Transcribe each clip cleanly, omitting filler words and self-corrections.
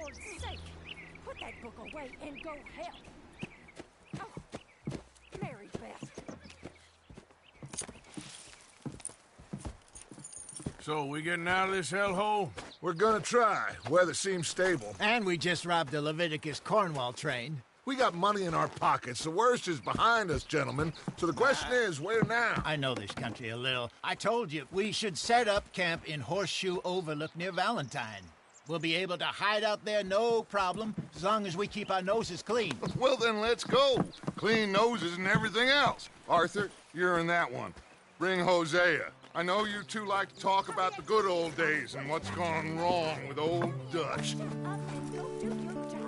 Lord's sake! Put that book away and go help! Oh, Mary Beth. So, we getting out of this hellhole? We're gonna try. Weather seems stable. And we just robbed the Leviticus Cornwall train. We got money in our pockets. The worst is behind us, gentlemen. So the question is, where now? I know this country a little. I told you, we should set up camp in Horseshoe Overlook near Valentine. We'll be able to hide out there, no problem, as long as we keep our noses clean. Well, then let's go. Clean noses and everything else. Arthur, you're in that one. Bring Hosea. I know you two like to talk about the good old days and what's gone wrong with old Dutch. Up and go do your job.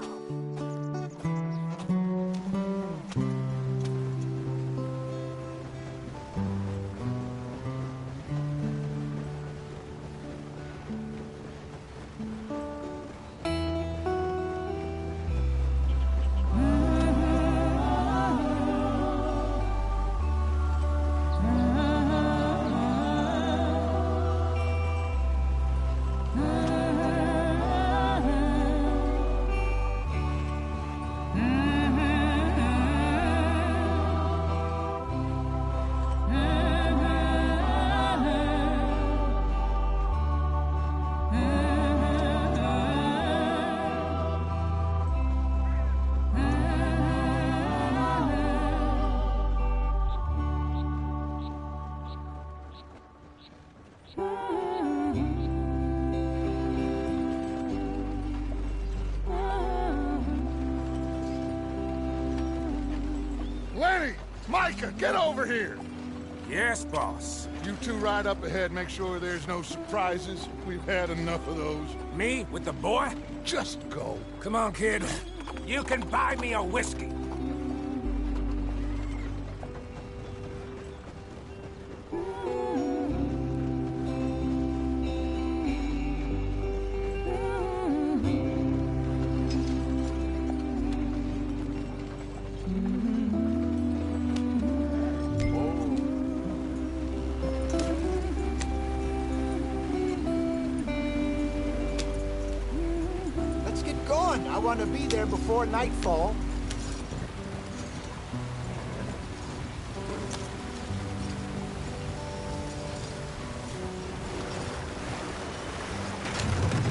Lenny! Micah, get over here! Yes, boss. You two ride up ahead, make sure there's no surprises. We've had enough of those. Me with the boy? Just go. Come on, kid. You can buy me a whiskey. Let's get going. I want to be there before nightfall.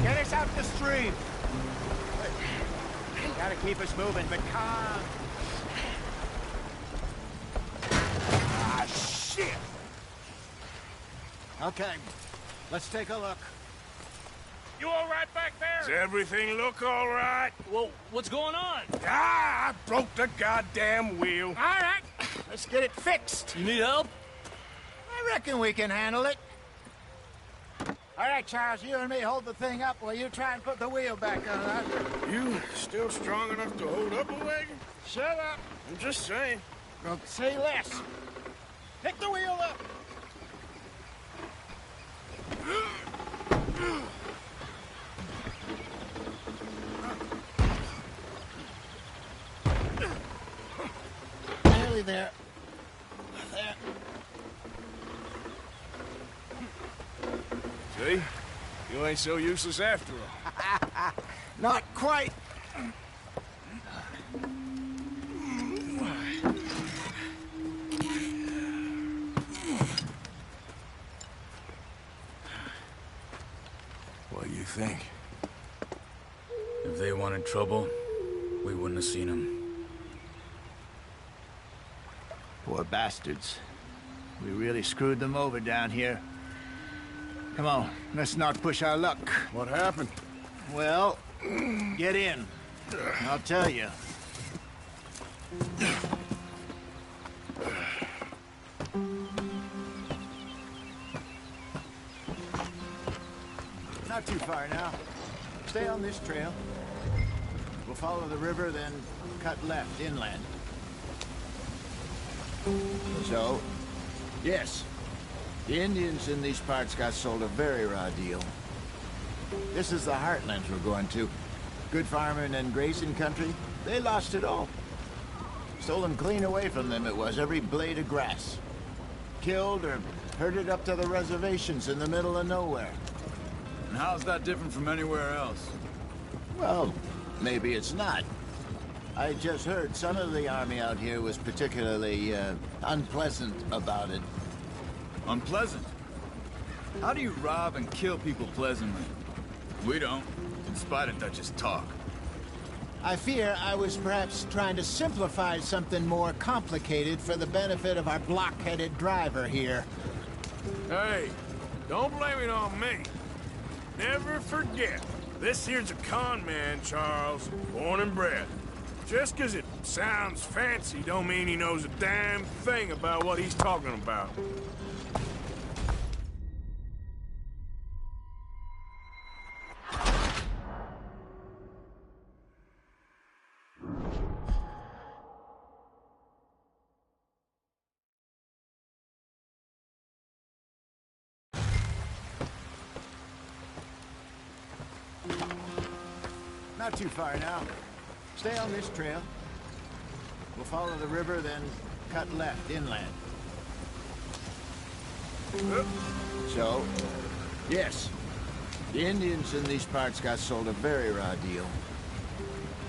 Get us out the stream. Gotta keep us moving, but calm. Ah, shit! Okay, let's take a look. You all right back there? Does everything look all right? Well, what's going on? Ah, I broke the goddamn wheel. All right, let's get it fixed. You need help? I reckon we can handle it. All right, Charles, you and me hold the thing up while you try and put the wheel back on us. You still strong enough to hold up a wagon? Shut up. I'm just saying. Well, say less. Pick the wheel up. Nearly there. There. See? You ain't so useless after all. Not quite. What do you think? If they wanted trouble, we wouldn't have seen them. Poor bastards. We really screwed them over down here. Come on, let's not push our luck. What happened? Well, get in. I'll tell you. Not too far now. Stay on this trail. We'll follow the river, then cut left inland. So, yes, the Indians in these parts got sold a very raw deal. This is the heartlands we're going to. Good farming and grazing country, they lost it all. Stolen clean away from them it was, every blade of grass. Killed or herded up to the reservations in the middle of nowhere. And how's that different from anywhere else? Well, maybe it's not. I just heard some of the army out here was particularly, unpleasant about it. Unpleasant? How do you rob and kill people pleasantly? We don't, in spite of Dutch's talk. I fear I was perhaps trying to simplify something more complicated for the benefit of our block-headed driver here. Hey, don't blame it on me. Never forget, this here's a con man, Charles, born and bred. Just 'cause it sounds fancy don't mean he knows a damn thing about what he's talking about. Not too far now. Stay on this trail. We'll follow the river, then cut left inland. So, yes, the Indians in these parts got sold a very raw deal.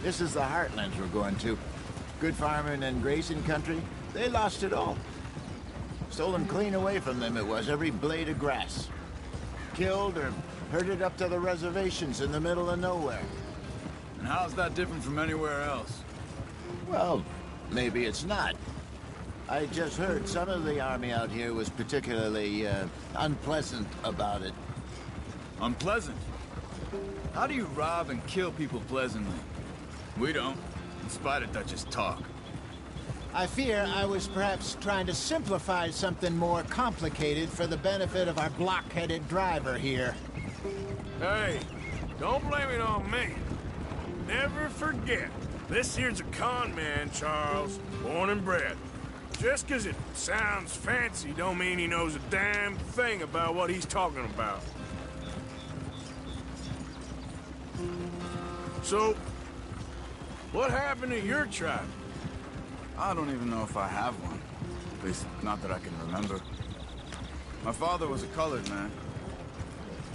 This is the heartlands we're going to. Good farming and grazing country, they lost it all. Stolen clean away from them it was, every blade of grass. Killed or herded up to the reservations in the middle of nowhere. And how's that different from anywhere else? Well, maybe it's not. I just heard some of the army out here was particularly, unpleasant about it. Unpleasant? How do you rob and kill people pleasantly? We don't, in spite of Dutch's talk. I fear I was perhaps trying to simplify something more complicated for the benefit of our block-headed driver here. Hey, don't blame it on me. Never forget, this here's a con man, Charles, born and bred. Just 'cause it sounds fancy don't mean he knows a damn thing about what he's talking about. So, what happened to your tribe? I don't even know if I have one. At least, not that I can remember. My father was a colored man.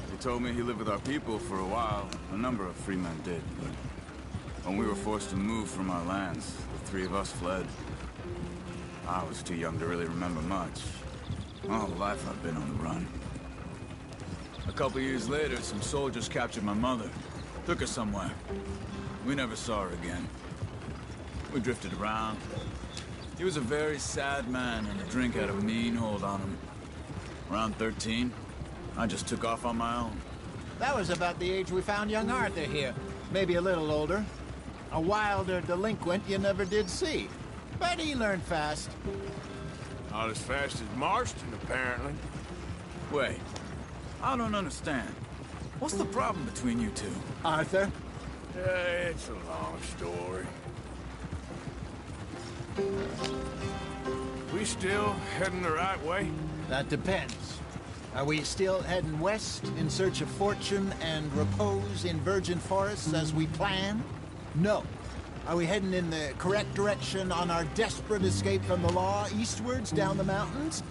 He told me he lived with our people for a while. A number of free men did, but when we were forced to move from our lands, the three of us fled. I was too young to really remember much. My whole life I've been on the run. A couple years later, some soldiers captured my mother. Took her somewhere. We never saw her again. We drifted around. He was a very sad man, and the drink had a mean hold on him. Around 13, I just took off on my own. That was about the age we found young Arthur here. Maybe a little older. A wilder delinquent you never did see. But he learned fast. Not as fast as Marston, apparently. Wait, I don't understand. What's the problem between you two? Arthur? It's a long story. We still heading the right way? That depends. Are we still heading west in search of fortune and repose in virgin forests as we planned? No. Are we heading in the correct direction on our desperate escape from the law eastwards down the mountains?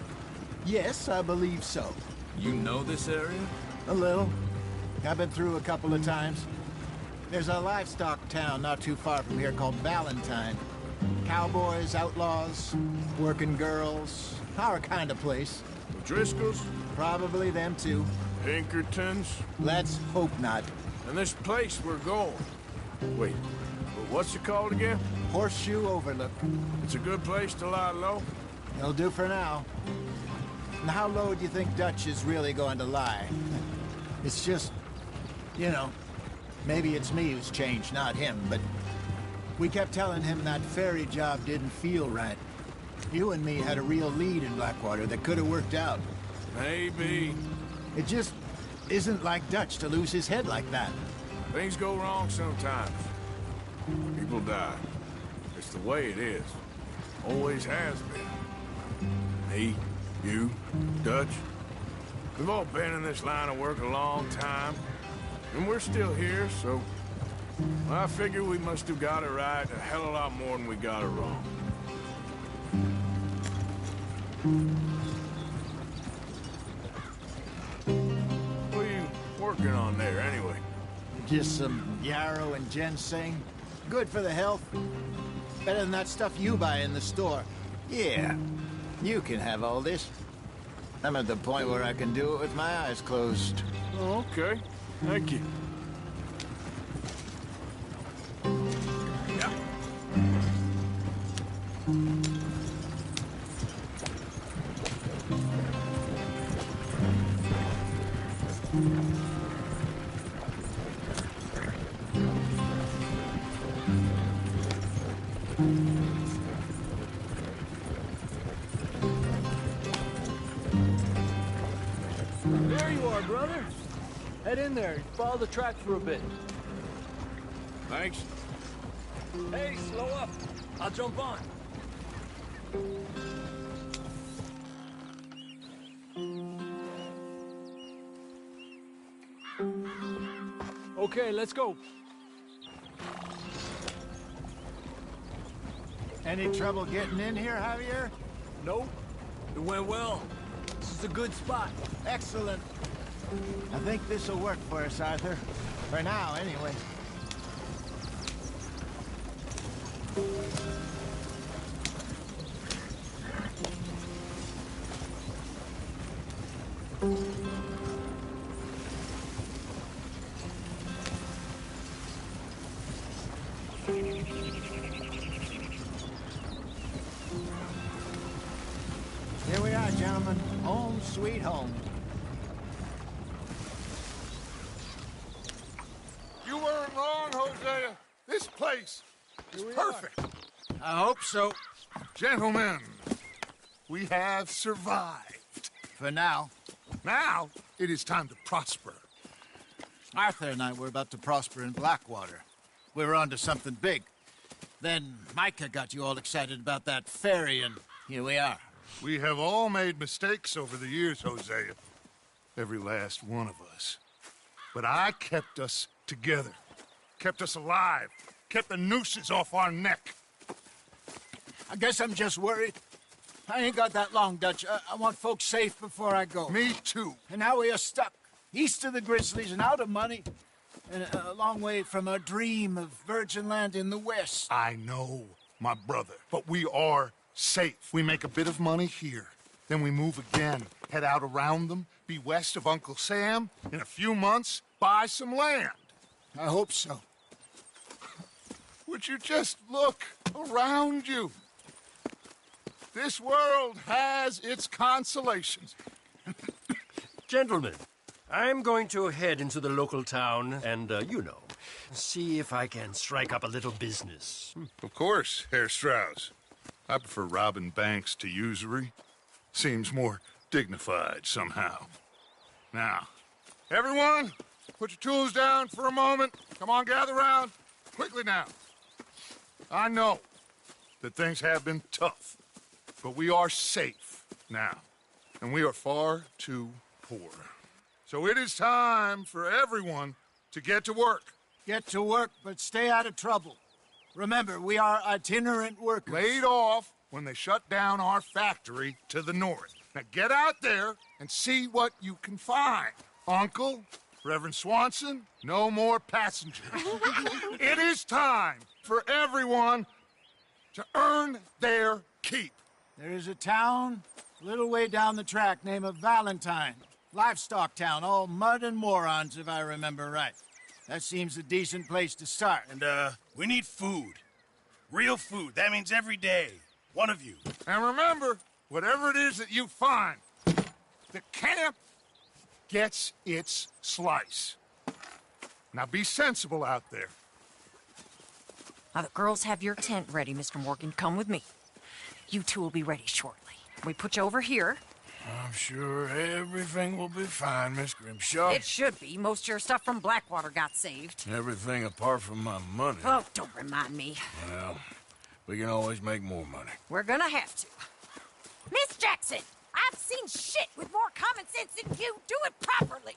Yes, I believe so. You know this area? A little. I've been through a couple of times. There's a livestock town not too far from here called Valentine. Cowboys, outlaws, working girls, our kind of place. The Driscolls? Probably them too. Pinkertons? Let's hope not. And this place we're going. Wait, but what's it called again? Horseshoe Overlook. It's a good place to lie low? It'll do for now. And how low do you think Dutch is really going to lie? It's just, you know, maybe it's me who's changed, not him, but we kept telling him that ferry job didn't feel right. You and me had a real lead in Blackwater that could have worked out. Maybe. It just isn't like Dutch to lose his head like that. Things go wrong sometimes. People die. It's the way it is. Always has been. Me, you, Dutch. We've all been in this line of work a long time. And we're still here, so... I figure we must have got it right a hell of a lot more than we got it wrong. What are you working on there, anyway? Just some yarrow and ginseng. Good for the health. Better than that stuff you buy in the store. Yeah, you can have all this. I'm at the point where I can do it with my eyes closed. Oh, okay. Thank you. Yeah. There you are, brother. Head in there. Follow the track for a bit. Thanks. Hey, slow up. I'll jump on. Okay, let's go. Any trouble getting in here, Javier? Nope. It went well. This is a good spot. Excellent. I think this'll work for us, Arthur. For now, anyway. Here we are, gentlemen. Home sweet home. You weren't wrong, Hosea. This place is perfect. I hope so. Gentlemen, we have survived. For now. Now, it is time to prosper. Arthur and I were about to prosper in Blackwater. We were on to something big. Then Micah got you all excited about that ferry, and here we are. We have all made mistakes over the years, Hosea. Every last one of us. But I kept us together. Kept us alive. Kept the nooses off our neck. I guess I'm just worried. I ain't got that long, Dutch. I want folks safe before I go. Me too. And now we are stuck, east of the Grizzlies and out of money, and a long way from our dream of virgin land in the west. I know, my brother, but we are safe. We make a bit of money here, then we move again, head out around them, be west of Uncle Sam, in a few months, buy some land. I hope so. Would you just look around you? This world has its consolations. Gentlemen, I'm going to head into the local town and, see if I can strike up a little business. Of course, Herr Strauss. I prefer robbing banks to usury. Seems more dignified somehow. Now, everyone, put your tools down for a moment. Come on, gather round. Quickly now. I know that things have been tough, but we are safe now, and we are far too poor. So it is time for everyone to get to work. Get to work, but stay out of trouble. Remember, we are itinerant workers. Laid off when they shut down our factory to the north. Now get out there and see what you can find. Uncle, Reverend Swanson, no more passengers. It is time for everyone to earn their keep. There is a town a little way down the track named Valentine. Livestock town, all mud and morons, if I remember right. That seems a decent place to start. And, we need food. Real food. That means every day. One of you. And remember, whatever it is that you find, the camp gets its slice. Now be sensible out there. Now, the girls have your tent ready, Mr. Morgan. Come with me. You two will be ready shortly. We put you over here. I'm sure everything will be fine, Miss Grimshaw. It should be. Most of your stuff from Blackwater got saved. Everything apart from my money. Oh, don't remind me. Well, we can always make more money. We're gonna have to. Miss Jackson, I've seen shit with more common sense than you. Do it properly.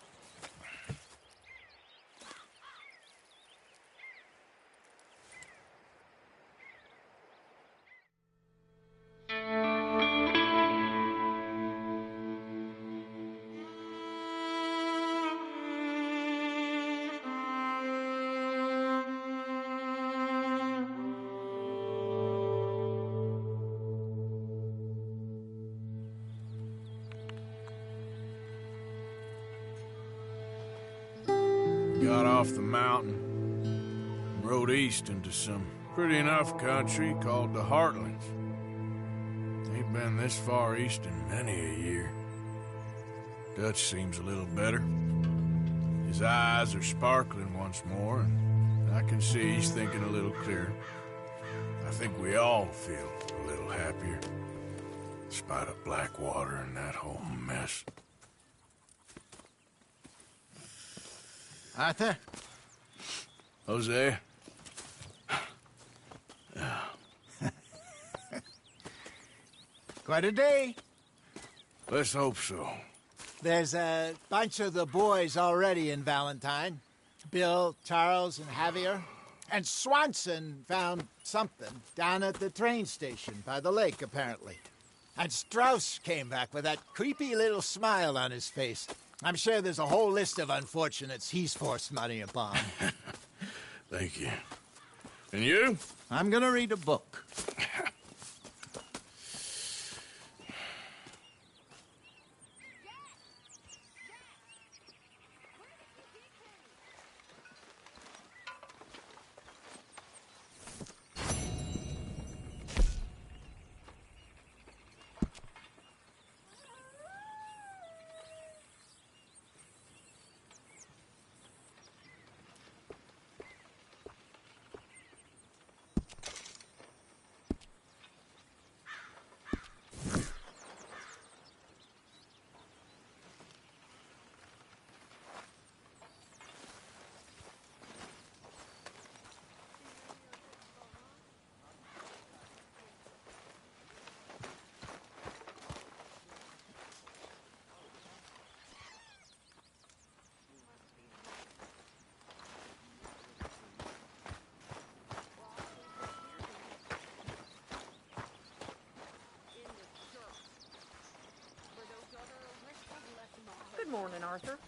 got off the mountain and rode east into some pretty enough country called the Heartlands. Ain't been this far east in many a year. Dutch seems a little better. His eyes are sparkling once more, and I can see he's thinking a little clearer. I think we all feel a little happier, in spite of Blackwater and that whole mess. Arthur? Hosea? Quite a day. Let's hope so. There's a bunch of the boys already in Valentine. Bill, Charles, and Javier. And Swanson found something down at the train station by the lake, apparently. And Strauss came back with that creepy little smile on his face. I'm sure there's a whole list of unfortunates he's forced money upon. Thank you. And you? I'm gonna read a book. Good morning, Arthur.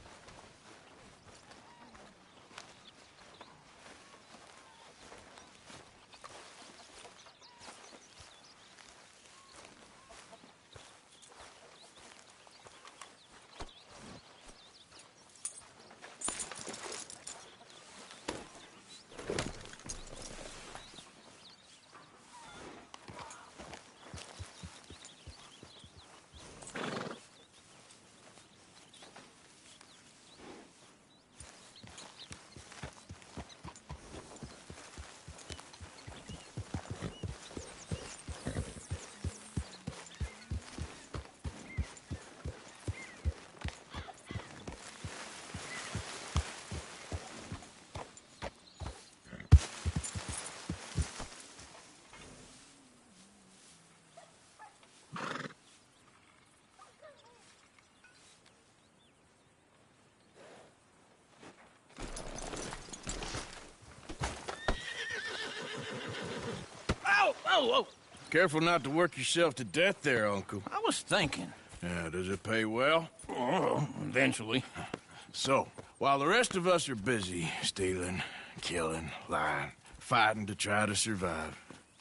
Whoa! Careful not to work yourself to death there, Uncle. I was thinking. Yeah, does it pay well? Oh, eventually. So, while the rest of us are busy stealing, killing, lying, fighting to try to survive,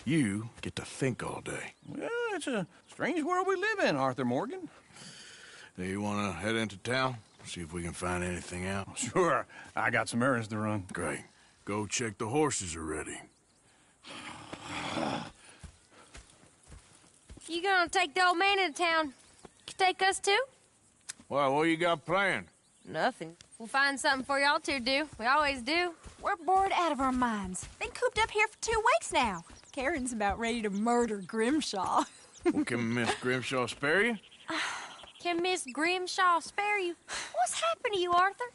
you get to think all day. Well, it's a strange world we live in, Arthur Morgan. Do you want to head into town? See if we can find anything out? Sure. I got some errands to run. Great. Go check the horses are ready. You gonna take the old man into town? You take us too? Well, what you got planned? Nothing. We'll find something for y'all to do. We always do. We're bored out of our minds. Been cooped up here for 2 weeks now. Karen's about ready to murder Grimshaw. Well, can Miss Grimshaw spare you? Can Miss Grimshaw spare you? What's happened to you, Arthur?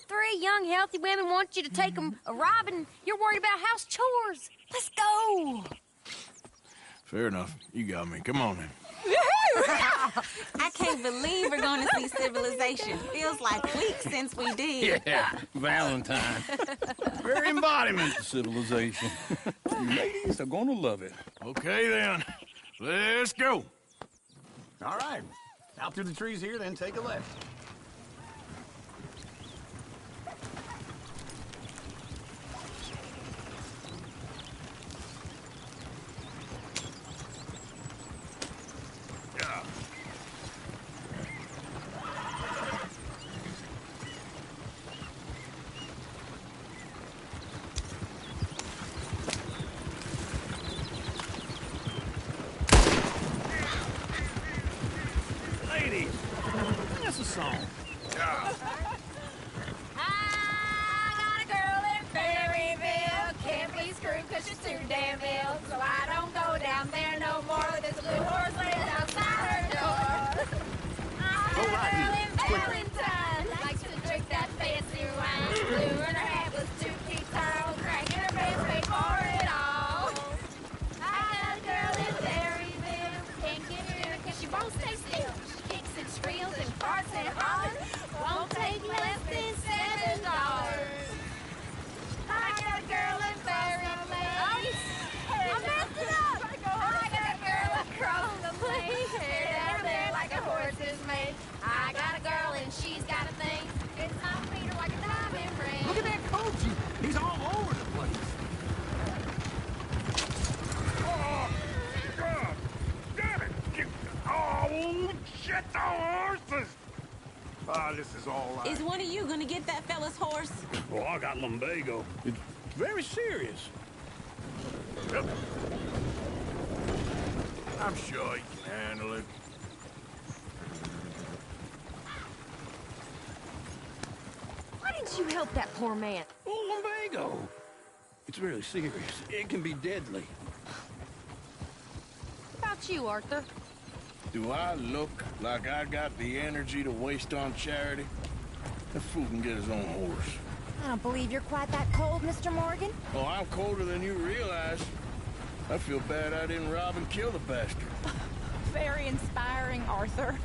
3 young, healthy women want you to take them a robbing. You're worried about house chores. Let's go. Fair enough. You got me. Come on, then. I can't believe we're going to see civilization. Feels like weeks since we did. Yeah, Valentine. Very embodiment of civilization. You ladies are gonna love it. Okay, then. Let's go. All right. Out through the trees here, then take a left. us a song. I got a girl in Berryville. Can't be screwed 'cause she's too damn ill. So I don't go down there no more. There's a blue horse laid outside her door. I got a girl in Valentine. Likes to drink that fancy wine. Blue in her hat with 2 key towels. Cracking her pants, pay for it all. I got a girl in Berryville. Can't get her in 'cause she won't stay still. She kicks and squeals and farts and hollers. Won't take less than $7. I got a girl in Berryville. I messed it up. I got a girl across the place. Hair down there like a horse's mane. I got a girl and she's got a thing. It's my feet like a diamond ring. Look at that coach. He's all over the place. Oh, God damn it! Oh, shit, the horses! Ah, this is all right. Is one of you gonna get that fella's horse? Well, I got lumbago. It's very serious. I'm sure you can handle it. Why didn't you help that poor man? Oh, lumbago. It's really serious. It can be deadly. What about you, Arthur? Do I look like I got the energy to waste on charity? That fool can get his own horse. I don't believe you're quite that cold, Mr. Morgan. Oh, I'm colder than you realize. I feel bad I didn't rob and kill the bastard. Very inspiring, Arthur.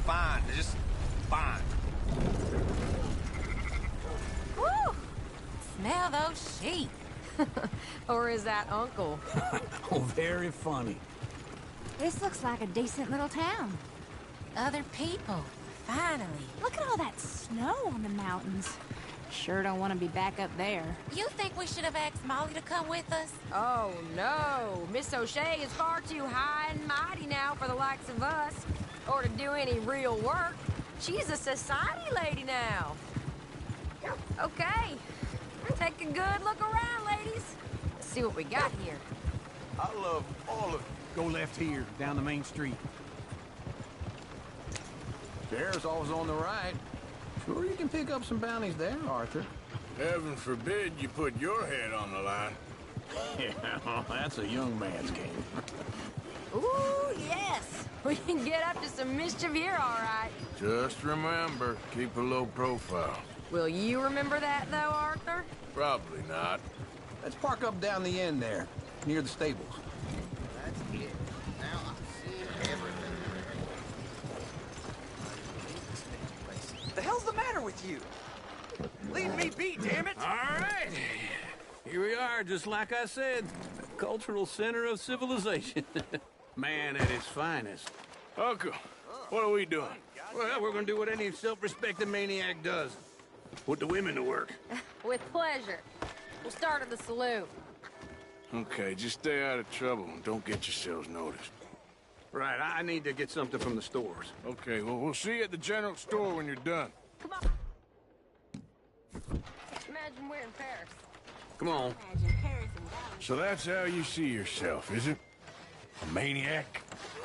Fine, just fine. Woo! Smell those sheep. Or is that Uncle? Oh, very funny. This looks like a decent little town. Other people. Finally. Look at all that snow on the mountains. Sure don't want to be back up there. You think we should have asked Molly to come with us? Oh, no. Miss O'Shea is far too high and mighty now for the likes of us. Or to do any real work. She's a society lady now. Okay. Take a good look around, ladies. Let's see what we got here. I love all of it. Go left here, down the main street. There's always on the right. Sure you can pick up some bounties there, Arthur. Heaven forbid you put your head on the line. Yeah, that's a young man's game. Ooh, yes. We can get up to some mischief here, all right. Just remember, keep a low profile. Will you remember that, though, Arthur? Probably not. Let's park up down the end there, near the stables. That's it. Now I see everything. The hell's the matter with you? Leave me be, damn it! All right. Here we are, just like I said. The cultural center of civilization. Man at its finest. Uncle, what are we doing? Well, we're gonna do what any self-respecting maniac does. Put the women to work. With pleasure. We'll start at the saloon. Okay, just stay out of trouble and don't get yourselves noticed. Right, I need to get something from the stores. Okay, well, we'll see you at the general store when you're done. Come on. Imagine we're in Paris. Come on. Imagine Paris and Dallas. So that's how you see yourself, is it? A maniac?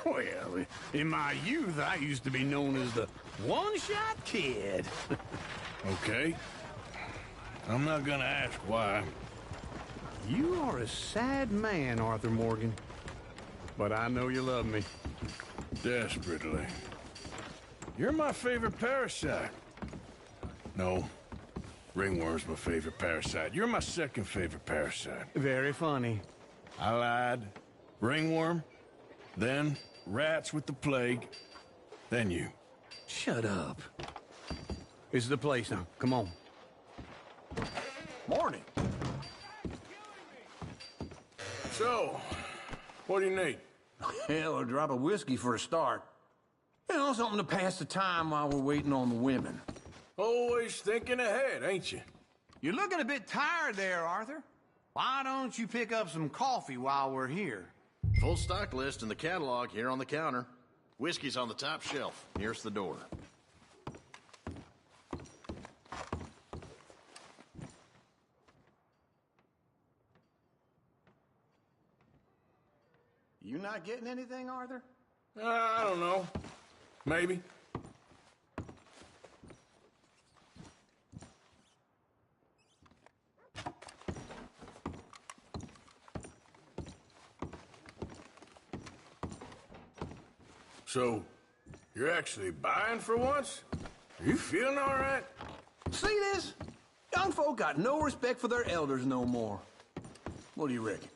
Well, in my youth, I used to be known as the one-shot kid. Okay. I'm not gonna ask why. You are a sad man, Arthur Morgan. But I know you love me. Desperately. You're my favorite parasite. No. Ringworm's my favorite parasite. You're my second favorite parasite. Very funny. I lied. Ringworm. Then rats with the plague. Then you. Shut up. This is the place now. Come on. Morning. So, what do you need? Hell, a drop of whiskey for a start. You know, something to pass the time while we're waiting on the women. Always thinking ahead, ain't you? You're looking a bit tired there, Arthur. Why don't you pick up some coffee while we're here? Full stock list in the catalog here on the counter. Whiskey's on the top shelf, nearest the door. You not getting anything, Arthur? I don't know. Maybe. So, you're actually buying for once? Are you feeling all right? See this? Young folk got no respect for their elders no more. What do you reckon?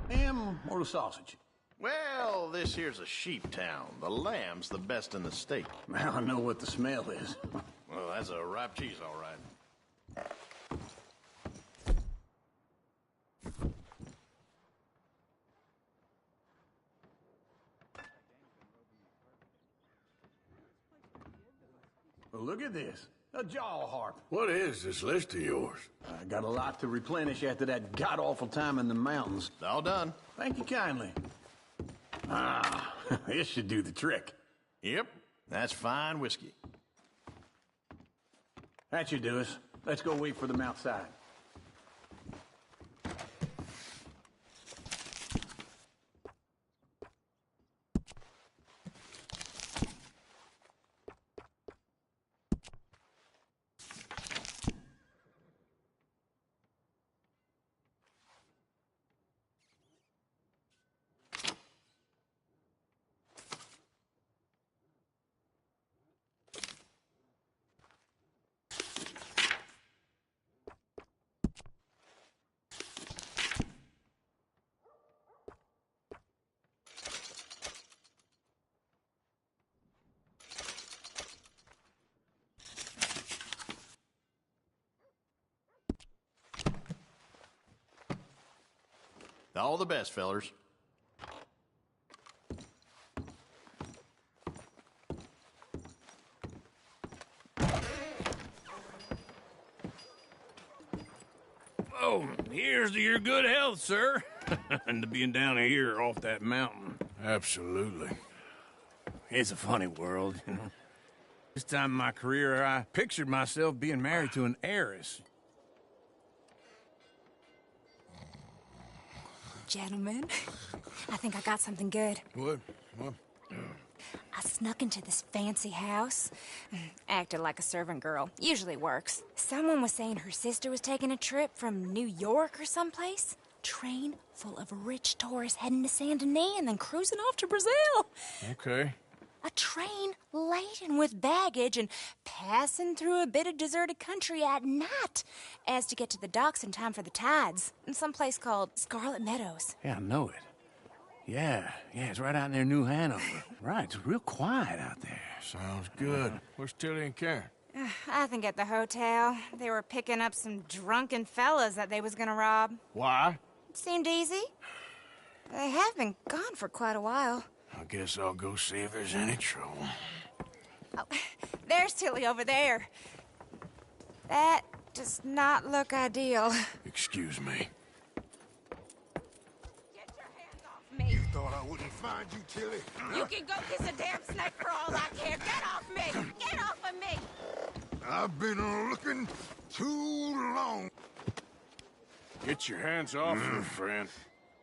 Ham or the sausage? Well, this here's a sheep town. The lamb's the best in the state. Now I know what the smell is. Well, that's a ripe cheese, all right. Well, look at this. A jaw harp. What is this list of yours? I got a lot to replenish after that god-awful time in the mountains. All done. Thank you kindly. Ah, this should do the trick. Yep, that's fine whiskey. That should do us. Let's go wait for them outside. All the best, fellers. Oh, here's to your good health, sir. And to being down here off that mountain. Absolutely. It's a funny world, you know. This time in my career, I pictured myself being married to an heiress. Gentlemen, I think I got something good. What? I snuck into this fancy house. Acted like a servant girl. Usually works. Someone was saying her sister was taking a trip from New York or someplace. Train full of rich tourists heading to Saint Denis and then cruising off to Brazil. Okay. A train laden with baggage and passing through a bit of deserted country at night as to get to the docks in time for the tides in some place called Scarlet Meadows. Yeah, I know it. Yeah, it's right out near New Hanover. Right, it's real quiet out there. Sounds good. Where's Tilly and Karen? I think at the hotel. They were picking up some drunken fellas that they was gonna rob. Why? It seemed easy. They have been gone for quite a while. I guess I'll go see if there's any trouble. Oh, there's Tilly over there. That does not look ideal. Excuse me. Get your hands off me. You thought I wouldn't find you, Tilly? You can go kiss a damn snake for all I care. Get off me! Get off of me! I've been looking too long. Get your hands off her, friend.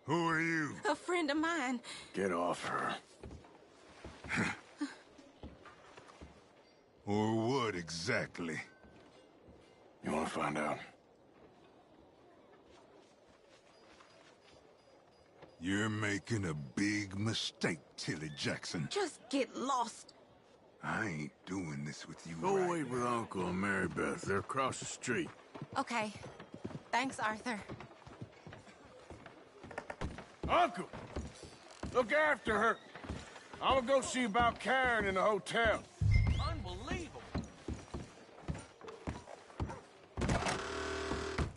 Who are you? A friend of mine. Get off her. Or what, exactly? You want to find out? You're making a big mistake, Tilly Jackson. Just get lost. I ain't doing this with you Go right wait with Uncle and Mary Beth. They're across the street. Okay. Thanks, Arthur. Uncle! Look after her. I'm gonna go see about Karen in the hotel. Unbelievable.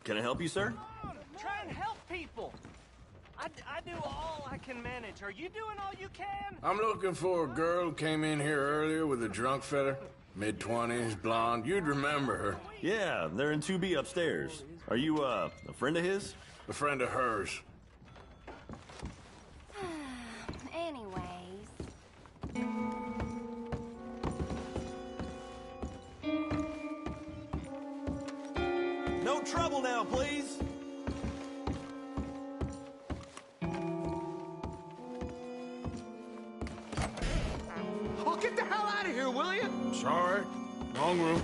Can I help you, sir? Try and help people. I do all I can manage. Are you doing all you can? I'm looking for a girl who came in here earlier with a drunk fella. Mid-20s, blonde. You'd remember her. Yeah, they're in 2B upstairs. Are you, a friend of his? A friend of hers. Anyways. No trouble now, please. Well, get the hell out of here, will you? Sorry. Wrong room.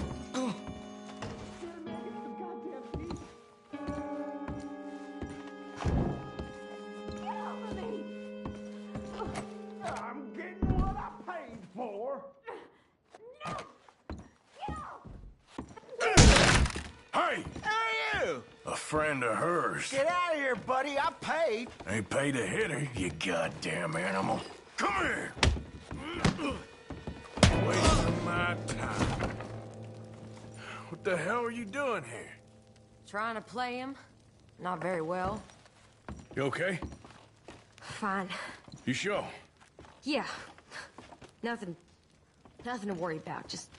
I'm getting what I paid for. Hey! Who are you? A friend of hers. Get out of here, buddy. I paid. Ain't paid to hit her, you goddamn animal. Come here! Wasting my time. What the hell are you doing here? Trying to play him. Not very well. You okay? Fine. You sure? Yeah. Nothing to worry about. Just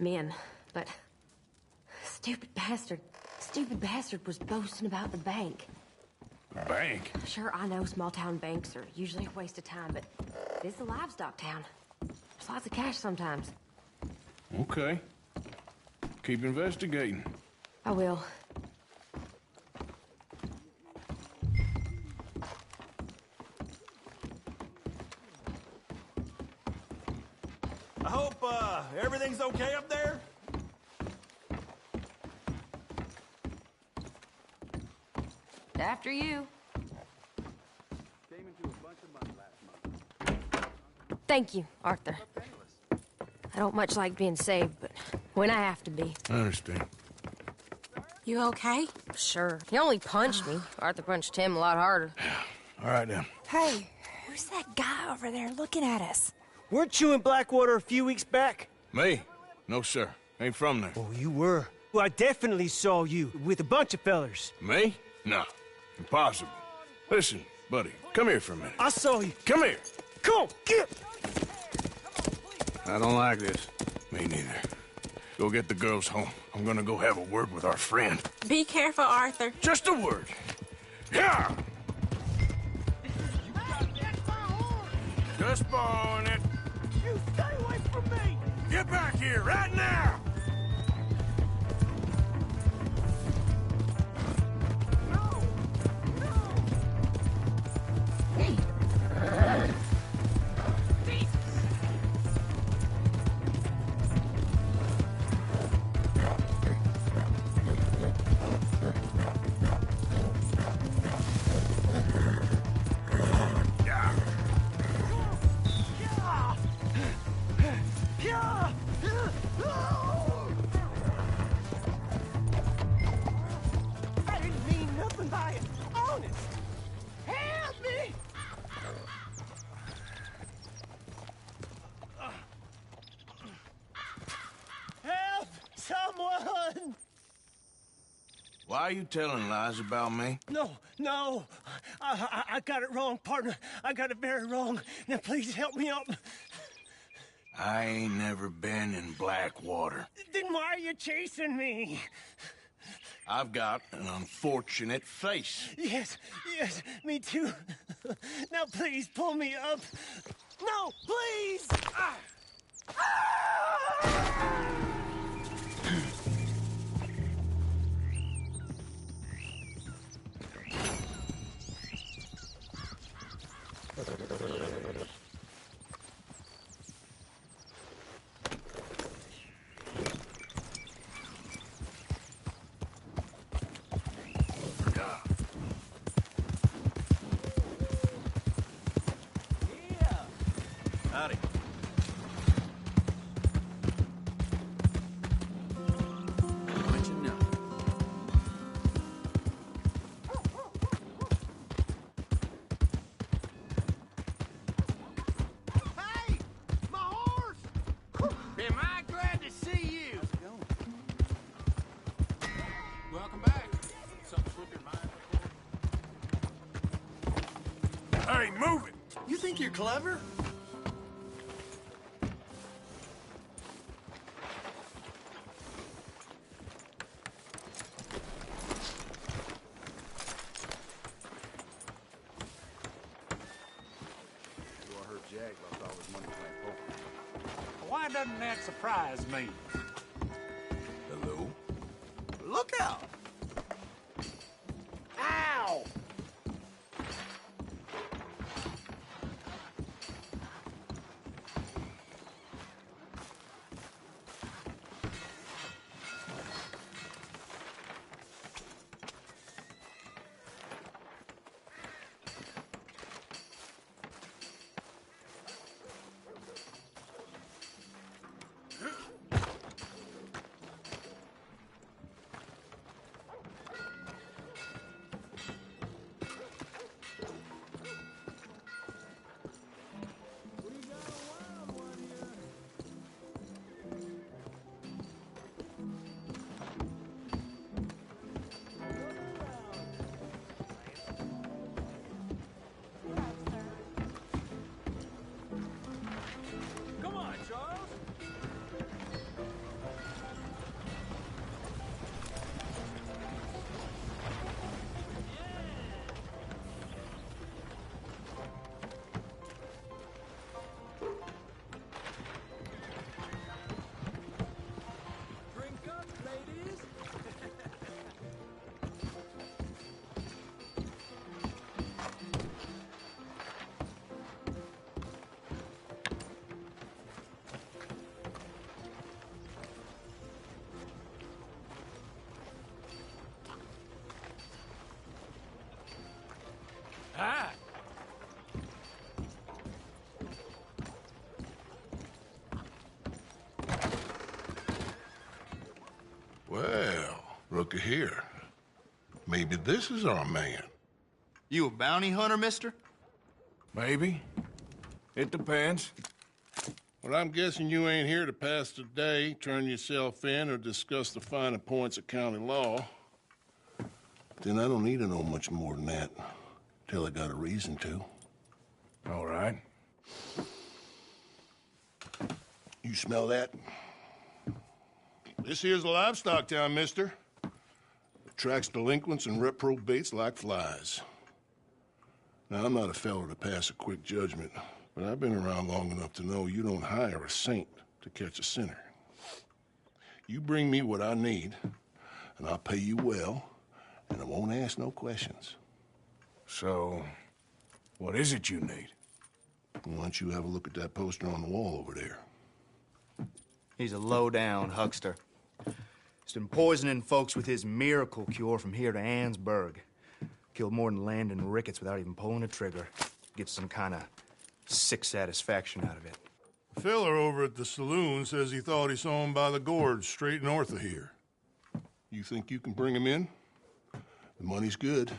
men. But stupid bastard was boasting about the bank. Bank? Sure, I know small town banks are usually a waste of time, but it's a livestock town. There's lots of cash sometimes. Okay. Keep investigating. I will. I hope, everything's okay up there? After you. Thank you, Arthur. I don't much like being saved, but when I have to be. I understand. You okay? Sure. He only punched me. Arthur punched him a lot harder. All right, then. Hey, who's that guy over there looking at us? Weren't you in Blackwater a few weeks back? Me? No, sir. Ain't from there. Oh, you were. Well, I definitely saw you with a bunch of fellers. Me? No. Impossible. Listen, buddy, come here for a minute. I saw you. Come here. Come on, get! I don't like this. Me neither. Go get the girls home. I'm gonna go have a word with our friend. Be careful, Arthur. Just a word. Yeah! Just borrowing it. You stay away from me. Get back here right now! I didn't mean nothing by it. Honest. Help me. Help someone. Why are you telling lies about me? No. I got it wrong, partner. I got it very wrong. Now, please help me up. I ain't never been in Blackwater. Then why are you chasing me? I've got an unfortunate face. Yes, me too. Now, please, pull me up. No, please! Ah! Howdy. What you know? Hey! My horse! Am I glad to see you? Welcome back. Something slip your mind? Hey, move it! You think you're clever? I heard Jag lost all his money playing poker. Why doesn't that surprise me? Hello? Look out! Ow! Come on, Charles. Drink up, ladies. Ah! Well, looky here. Maybe this is our man. You a bounty hunter, mister? Maybe. It depends. Well, I'm guessing you ain't here to pass the day, turn yourself in, or discuss the finer points of county law. Then I don't need to know much more than that, till I got a reason to. All right. You smell that? This here's a livestock town, mister. Attracts delinquents and reprobates like flies. Now, I'm not a fellow to pass a quick judgment, but I've been around long enough to know you don't hire a saint to catch a sinner. You bring me what I need, and I'll pay you well, and I won't ask no questions. So, what is it you need? Why don't you have a look at that poster on the wall over there? He's a low-down huckster. He's been poisoning folks with his miracle cure from here to Annesburg. Killed more than Landon Ricketts without even pulling a trigger. Gets some kind of sick satisfaction out of it. The fella over at the saloon says he thought he saw him by the gorge straight north of here. You think you can bring him in? The money's good.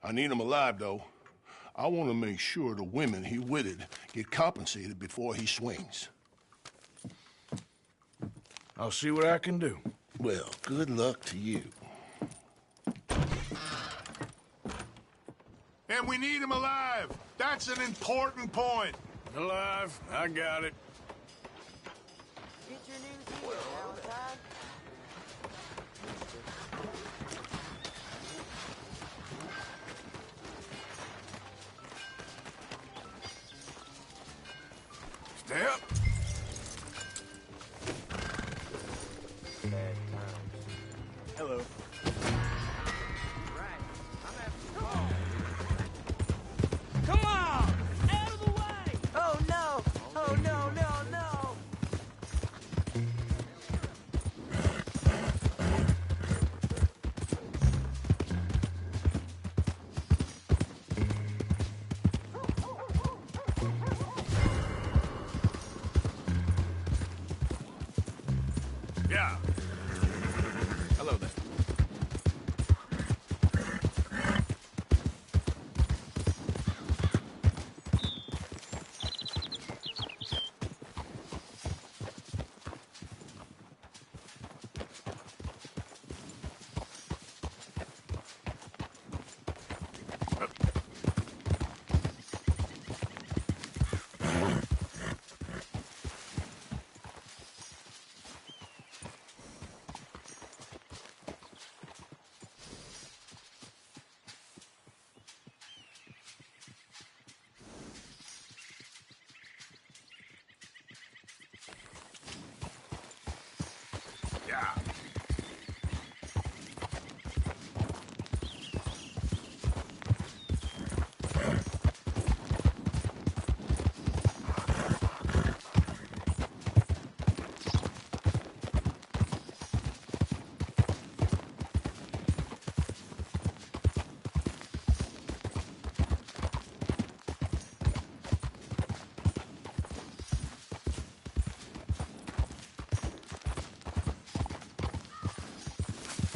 I need him alive, though. I want to make sure the women he witted get compensated before he swings. I'll see what I can do. Well, good luck to you. And we need him alive. That's an important point. Alive, I got it. Get your news here, Valentine. Step. Hello. Come on! Out of the way! Oh no! Oh no, no, no! Yeah. Hello there.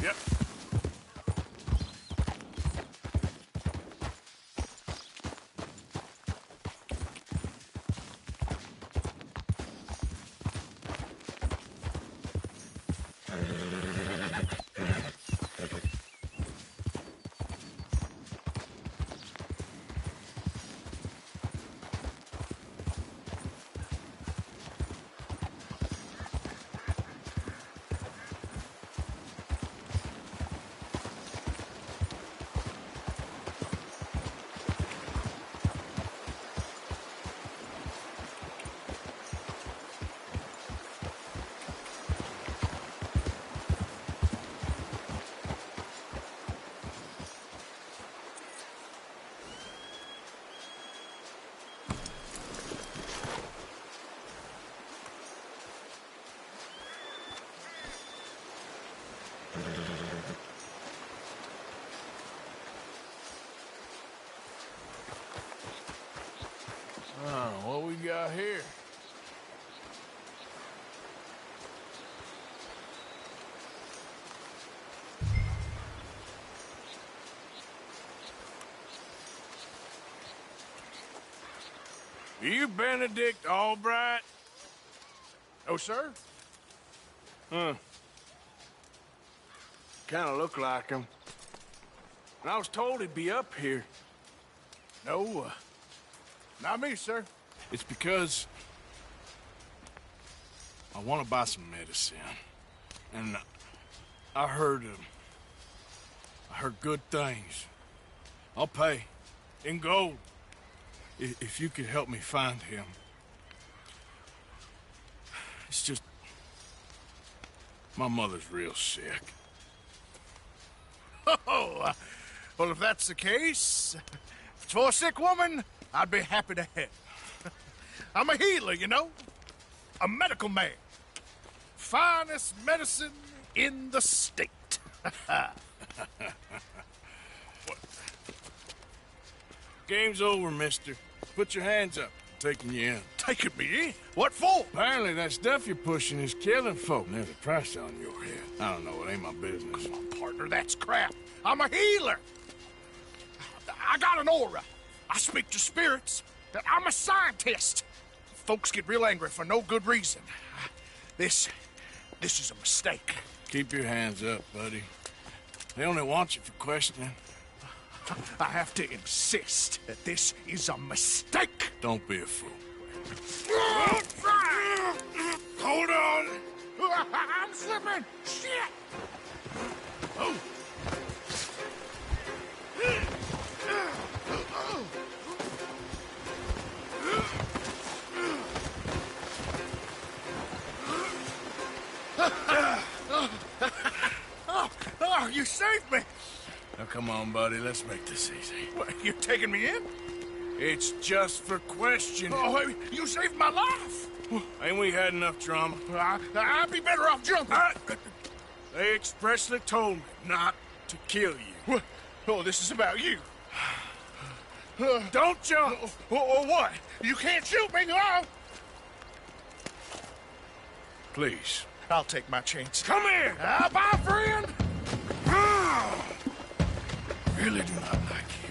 Yep. What we got here? You Benedict Albright? Oh, sir? Huh. Kinda look like him. And I was told he'd be up here. No, not me, sir. It's because I want to buy some medicine. And I heard good things. I'll pay in gold if you could help me find him. It's just my mother's real sick. Oh, well, if that's the case, if it's for a sick woman, I'd be happy to help. I'm a healer, you know? A medical man. Finest medicine in the state. Game's over, mister. Put your hands up. I'm taking you in. Taking me in? What for? Apparently that stuff you're pushing is killing folk. And there's a price on your head. I don't know. It ain't my business. Come on, partner. That's crap. I'm a healer. I got an aura. I speak to spirits. I'm a scientist. Folks get real angry for no good reason. This is a mistake. Keep your hands up, buddy. They only want you for questioning. I have to insist that this is a mistake. Don't be a fool. Hold on. I'm slipping. Shit. Oh. Oh, you saved me. Now, come on, buddy. Let's make this easy. What, you taking me in? It's just for questioning. Oh, you saved my life. Ain't we had enough drama? I'd be better off jumping. They expressly told me not to kill you. Oh, this is about you. Don't jump. Or what? You can't shoot me, no. Please. I'll take my chance. Come here! Bye, friend! Really do not like you.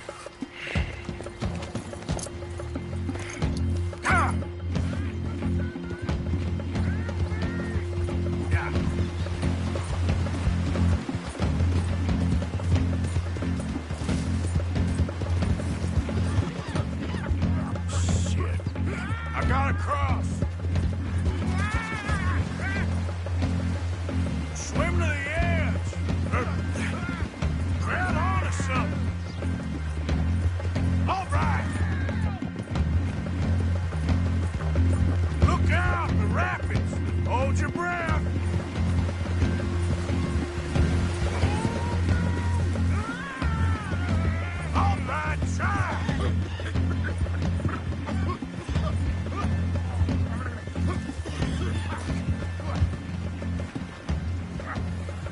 Shit. I gotta cross. Swim to the edge. Grab onto something. All right. Look out, the rapids. Hold your breath. All right, try.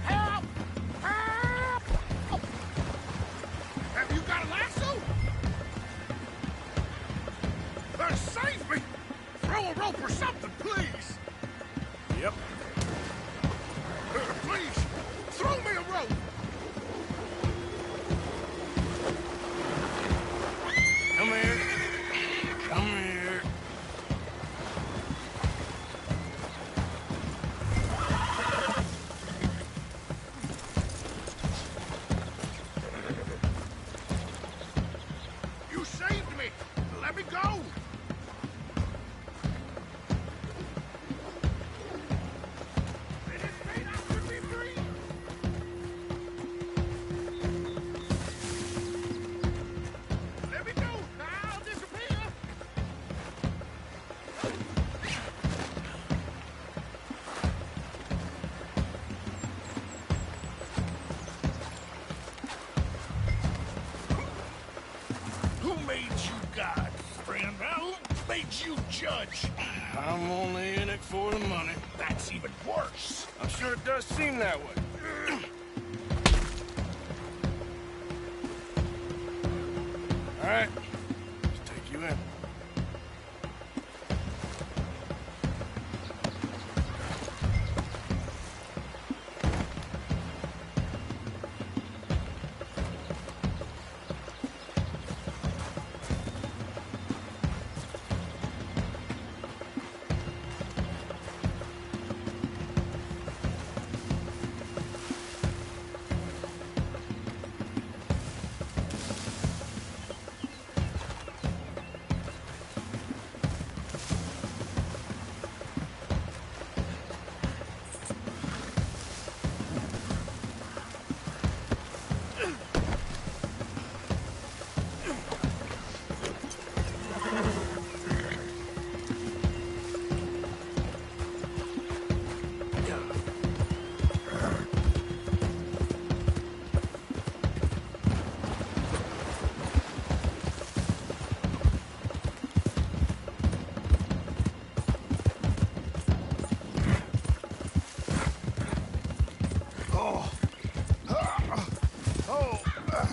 Help! Help! Have you got a lasso? Save me! Throw a rope or something, please! Yep. Please, throw me a rope! Come here. Come here. You saved me! Let me go! It is made out to be free! Let me go! I'll disappear! Who made you God, friend? Who made you judge? I'm only in it for the money. That's even worse. I'm sure it does seem that way. All right. Let's take you in.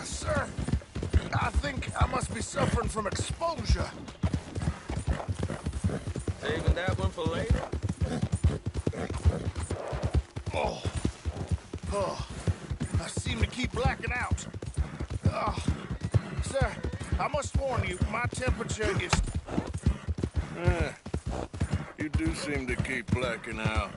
Sir, I think I must be suffering from exposure. Saving that one for later? I seem to keep blacking out. Sir, I must warn you, my temperature is... You do seem to keep blacking out.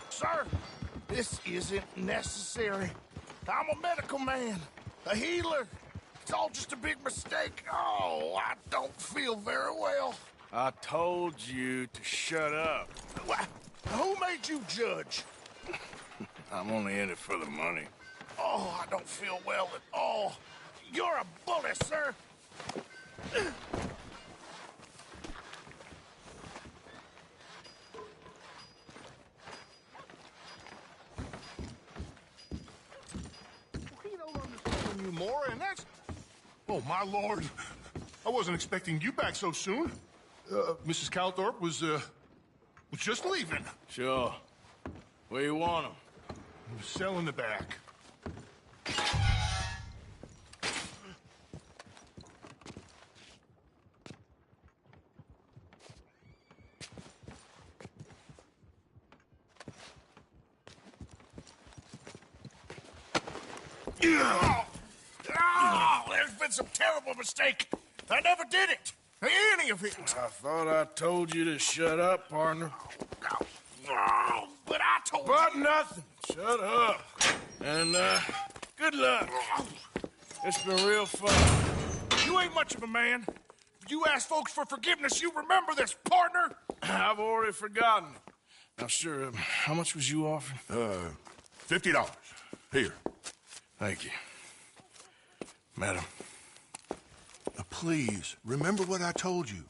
Sir, this isn't necessary. I'm a medical man, a healer. It's all just a big mistake. Oh, I don't feel very well. I told you to shut up. Who made you judge? I'm only in it for the money. Oh, I don't feel well at all. You're a bully, sir. He don't understand you more, and that's... Oh, my lord. I wasn't expecting you back so soon. Mrs. Calthorpe was just leaving. Sure. Where you want him? Cell in the back. There's been some terrible mistake. I never did it. Any of it. I thought I told you to shut up, partner. But I told you. But nothing. Shut up. And, good luck. It's been real fun. You ain't much of a man. If you ask folks for forgiveness, you remember this, partner. I've already forgotten. Now, sure, how much was you offering? $50. Here. Thank you. Madam. Please, remember what I told you.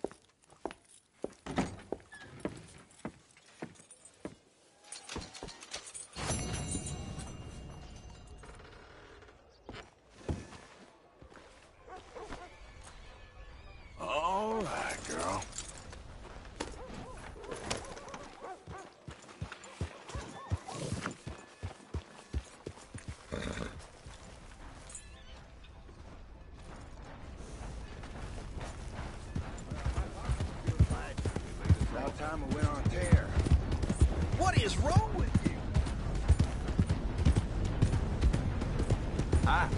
All right, girl. About time we went on a tear. What is wrong with you? Hi.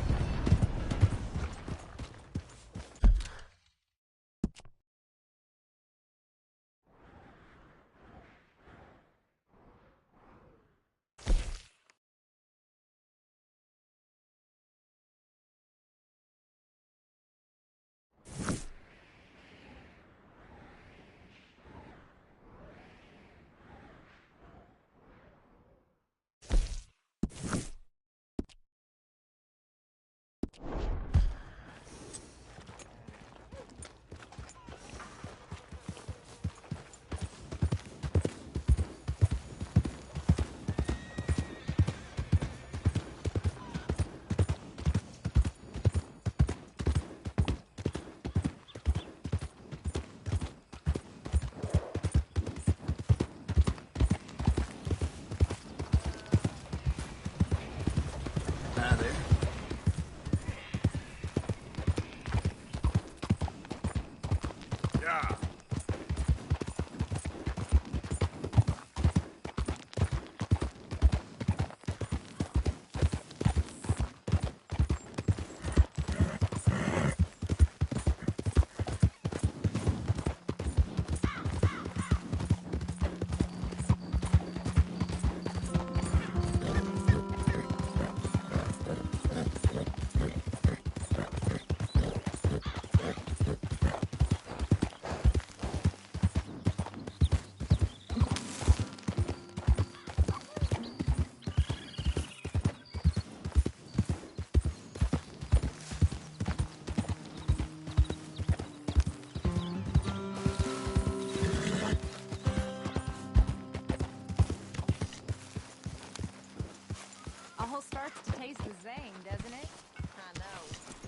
All starts to taste the same, doesn't it? I know.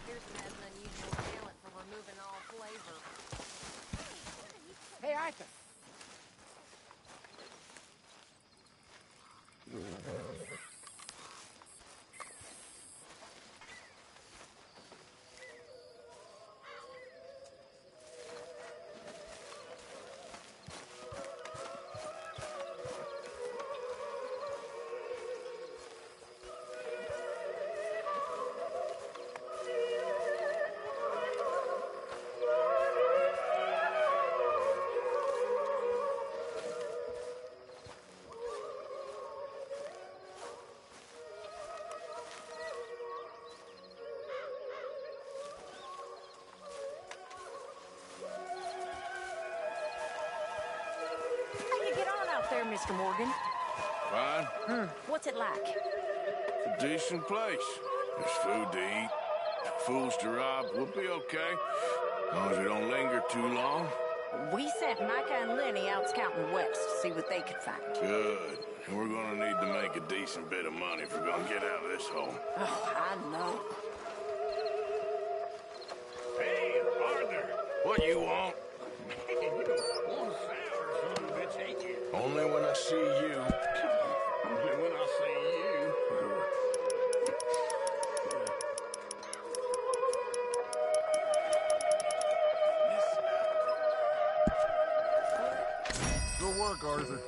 Pearson has an unusual talent for removing all flavor. Hey, Arthur. How you get on out there, Mr. Morgan? Fine. What's it like? It's a decent place. There's food to eat, fools to rob. We'll be okay. As long as we don't linger too long. We sent Micah and Lenny out scouting west to see what they could find. Good. And we're gonna need to make a decent bit of money if we're gonna get out of this hole. Oh, I know. Hey, partner. What you want? Only when I see you. Only when I see you. Good work, Arthur.